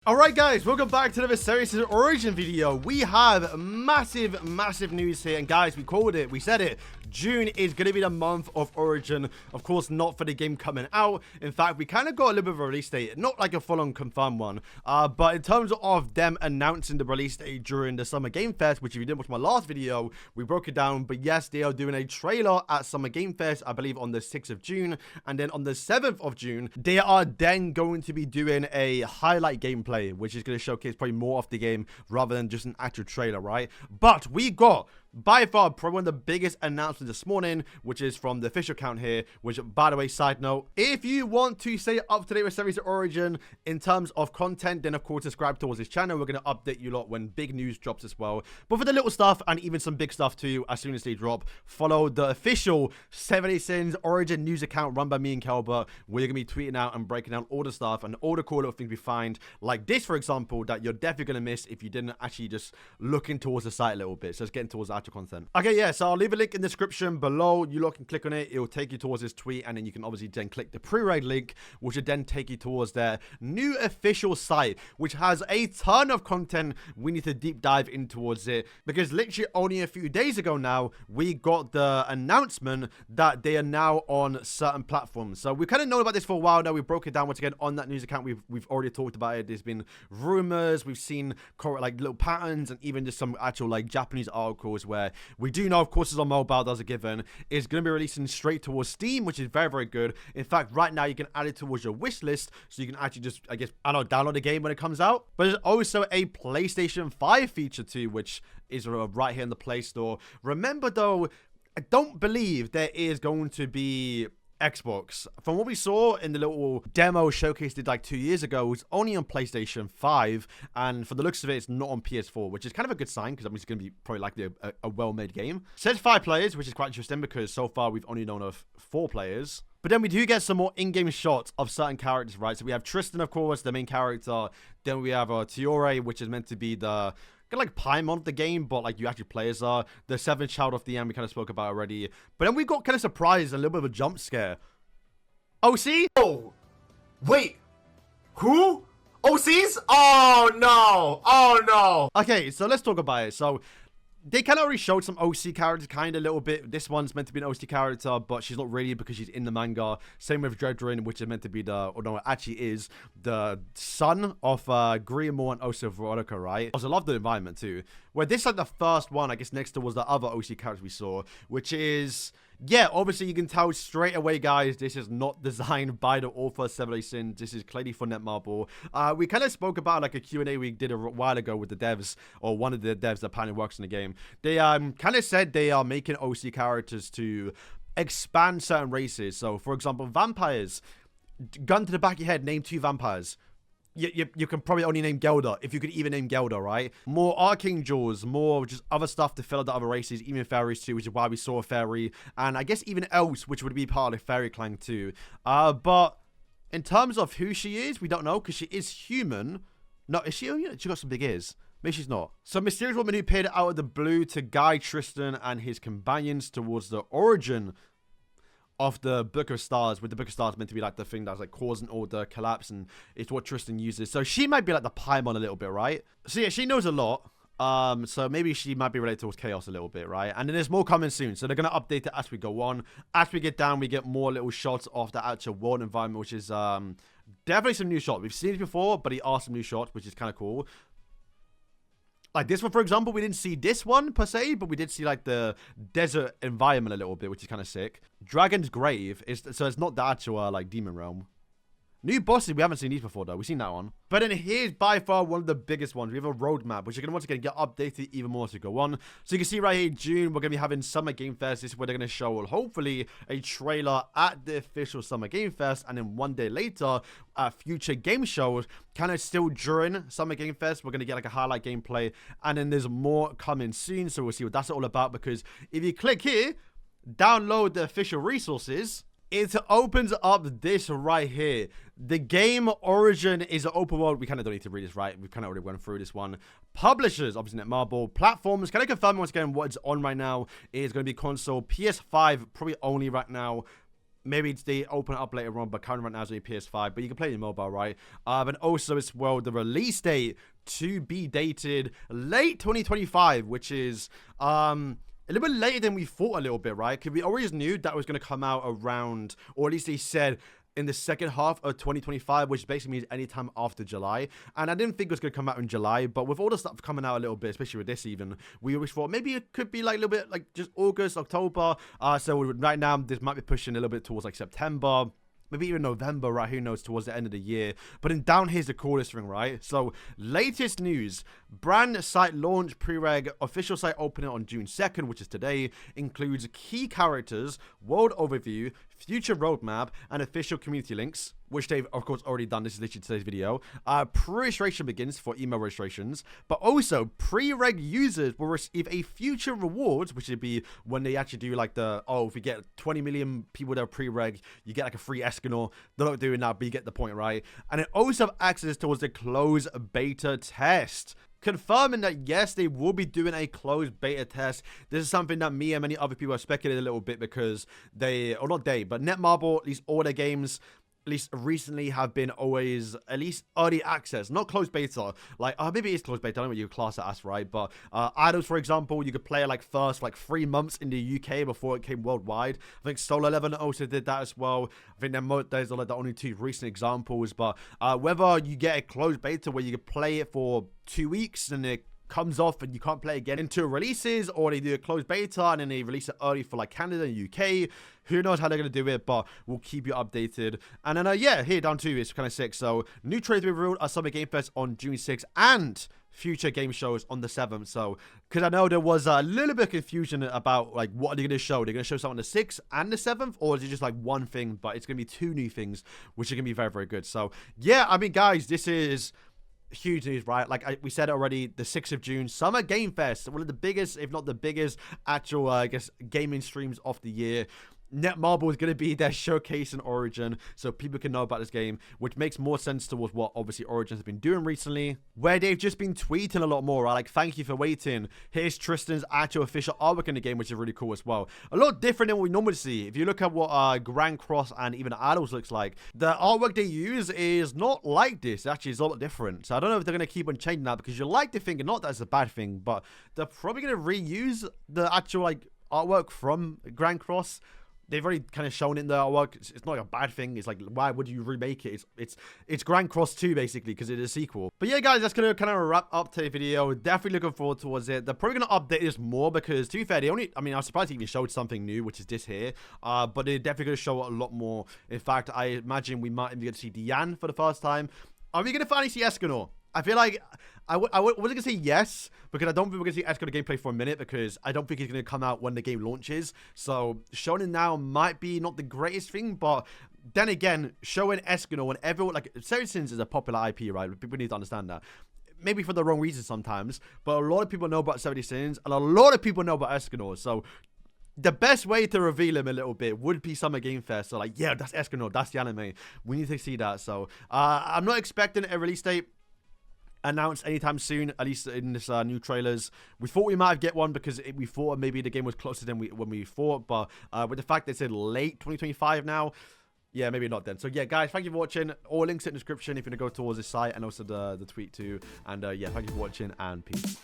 Alright guys, welcome back to another Series Origin video. We have massive news here, and guys, we called it, we said it. June is going to be the month of Origin. Of course, not for the game coming out. In fact, we kind of got a little bit of a release date, not like a full-on confirmed one, but in terms of them announcing the release date during the Summer Game Fest, which if you didn't watch my last video, we broke it down. But yes, they are doing a trailer at Summer Game Fest, I believe on the 6th of June, and then on the 7th of June, they are then going to be doing a highlight gameplay, which is going to showcase probably more of the game rather than just an actual trailer, right? But we got by far probably one of the biggest announcements this morning, which is from the official account here, which, by the way, side note, if you want to stay up to date with Series Origin in terms of content, then of course subscribe towards this channel. We're going to update you a lot when big news drops as well. But for the little stuff and even some big stuff too, as soon as they drop, follow the official 70 Sins Origin news account run by me and Kelbert, where you're going to be tweeting out and breaking down all the stuff and all the cool little things we find, like this, for example, that you're definitely going to miss if you didn't actually just look in towards the site a little bit. So it's getting towards the actual content. Okay, yeah, so I'll leave a link in the description below. You lot can click on it. It will take you towards this tweet, and then you can obviously then click the pre-reg link, which will then take you towards their new official site, which has a ton of content we need to deep dive in towards it, because literally only a few days ago now, we got the announcement that they are now on certain platforms. So we've kind of known about this for a while now. We broke it down once again on that news account. We've already talked about it. There's been rumors. We've seen like little patterns and even just some actual like Japanese articles where we do know, of course, it's on mobile, that's a given. It's going to be releasing straight towards Steam, which is very good. In fact, right now, you can add it towards your wish list, so you can actually just, I guess, I don't know, download the game when it comes out. But there's also a PlayStation 5 feature too, which is right here in the Play Store. Remember, though, I don't believe there is going to be Xbox. From what we saw in the little demo showcase did like 2 years ago, it was only on PlayStation 5, and for the looks of it, it's not on PS4, which is kind of a good sign, because I mean, it's going to be probably likely a well-made game. It says 5 players, which is quite interesting, because so far we've only known of 4 players. But then we do get some more in-game shots of certain characters, right? So we have Tristan, of course, the main character. Then we have Tiore, which is meant to be the kind of like Paimon of the game, but like you actually play as the 7th child of the end we kind of spoke about already. But then we got kind of surprised, a little bit of a jump scare. OC? Oh, wait, who? OCs? Oh no, oh no. Okay, so let's talk about it. So they kind of already showed some OC characters kind of a little bit. This one's meant to be an OC character, but she's not really because she's in the manga. Same with Dredrin, which is meant to be or no, it actually is the son of Grimmore and also Veronica, right? I also love the environment too. Where this is like the first one, I guess next to was the other OC character we saw, which is, yeah, obviously you can tell straight away, guys, this is not designed by the author, 70 Sins. This is clearly for Netmarble. We kind of spoke about like a Q&A we did a while ago with the devs, or one of the devs that apparently works in the game. They kind of said they are making OC characters to expand certain races. So, for example, vampires. Gun to the back of your head, name 2 vampires. You can probably only name Gelder, if you could even name Gelder, right? More Archangels, more just other stuff to fill out the other races, even fairies too, which is why we saw a fairy, and I guess even elves, which would be part of Fairy Clan too. But in terms of who she is, we don't know, because she is human. No, is she? She got some big ears. Maybe she's not. So mysterious woman who appeared out of the blue to guide Tristan and his companions towards the origin of the Book of Stars, with the Book of Stars meant to be like the thing that's like causing all the collapse, and it's what Tristan uses. So she might be like the Paimon a little bit, right? So yeah, she knows a lot. So maybe she might be related towards Chaos a little bit, right? And then there's more coming soon. So they're going to update it as we go on. As we get down, we get more little shots of the actual world environment, which is definitely some new shots. We've seen it before, but he are some new shots, which is kind of cool. Like this one, for example, we didn't see this one per se, but we did see like the desert environment a little bit, which is kind of sick. Dragon's Grave so it's not the actual like demon realm. New bosses, we haven't seen these before though. We've seen that one. But then here's by far one of the biggest ones. We have a roadmap, which you're going to once again get updated even more as we go on. So you can see right here, June, we're going to be having Summer Game Fest. This is where they're going to show, hopefully, a trailer at the official Summer Game Fest. And then one day later, future game shows, kind of still during Summer Game Fest, we're going to get like a highlight gameplay. And then there's more coming soon. So we'll see what that's all about. Because if you click here, download the official resources, it opens up this right here. The game Origin is an open world. We kind of don't need to read this, right? We've kind of already went through this one. Publishers, obviously Netmarble. Platforms, can I confirm once again what is on right now? It is going to be console, PS5, probably only right now. Maybe they open it up later on, but currently right now is only PS5, but you can play it in mobile, right? And also as well, the release date to be dated late 2025, which is a little bit later than we thought a little bit, right? Because we always knew that was going to come out around, or at least they said in the second half of 2025, which basically means anytime after July. And I didn't think it was going to come out in July, but with all the stuff coming out a little bit, especially with this even, we always thought maybe it could be like a little bit like just August, October. So right now, this might be pushing a little bit towards like September. Maybe even November, right? Who knows, towards the end of the year. But then down here's the coolest thing, right? So, latest news. Brand site launch pre-reg. Official site opening on June 2nd, which is today. Includes key characters, world overview, future roadmap, and official community links, which they've, of course, already done. This is literally today's video. Pre-registration begins for email registrations, but also pre-reg users will receive a future rewards, which would be when they actually do like the, if you get 20 million people that are pre-reg, you get like a free Escanor. They're not doing that, but you get the point, right? And it also have access towards the closed beta test, confirming that yes, they will be doing a closed beta test. This is something that me and many other people have speculated a little bit because but Netmarble, at least all their games, at least recently, have been always at least early access, not closed beta. Like maybe it's closed beta, I don't know what you class it as, right? But Idols, for example, you could play like first like 3 months in the UK before it came worldwide. I think Solo Leveling also did that as well. I think those are like the only 2 recent examples. But whether you get a closed beta where you could play it for 2 weeks and it comes off and you can't play again until releases, or they do a closed beta and then they release it early for like Canada and UK. Who knows how they're going to do it, but we'll keep you updated. And then, here, down to it's kind of sick. So, new trailers will be revealed at Summer Game Fest on June 6th and future game shows on the 7th. So, because I know there was a little bit of confusion about, like, what are they going to show? They're going to show something on the 6th and the 7th, or is it just, like, one thing? But it's going to be 2 new things, which are going to be very, very good. So, yeah, I mean, guys, this is huge news, right? Like we said already, the 6th of June, Summer Game Fest, one of the biggest, if not the biggest, actual, I guess, gaming streams of the year. Netmarble is going to be their showcase in Origin, so people can know about this game, which makes more sense towards what obviously Origin has been doing recently, where they've just been tweeting a lot more, right? Like, thank you for waiting. Here's Tristan's actual official artwork in the game, which is really cool as well. A lot different than what we normally see. If you look at what Grand Cross and even Idols looks like, the artwork they use is not like this. Actually, it's a lot different. So I don't know if they're going to keep on changing that, because you like to think, not that it's a bad thing, but they're probably going to reuse the actual like artwork from Grand Cross. They've already kind of shown it in the artwork. It's not like a bad thing. It's like, why would you remake it? It's Grand Cross 2, basically, because it is a sequel. But yeah, guys, that's going to kind of wrap up today's video. Definitely looking forward towards it. They're probably going to update this more because, to be fair, I was surprised they even showed something new, which is this here. But they're definitely going to show a lot more. In fact, I imagine we might even get to see Diane for the first time. Are we going to finally see Escanor? I feel like I wasn't going to say yes, because I don't think we're going to see Escanor gameplay for a minute, because I don't think it's going to come out when the game launches. So showing it now might be not the greatest thing, but then again, showing Escanor whenever, like, Saracens is a popular IP, right? People need to understand that. Maybe for the wrong reason sometimes, but a lot of people know about 70 Sins, and a lot of people know about Escanor, so the best way to reveal him a little bit would be Summer Game Fest. So, like, yeah, that's Escanor, that's the anime. We need to see that. So, I'm not expecting a release date announced anytime soon, at least in this new trailers. We thought we might get one because we thought maybe the game was closer than when we thought, but with the fact that it said late 2025 now, yeah, maybe not then. So yeah, guys, thank you for watching. All links in the description if you're gonna go towards this site, and also the tweet too. And yeah, thank you for watching, and peace.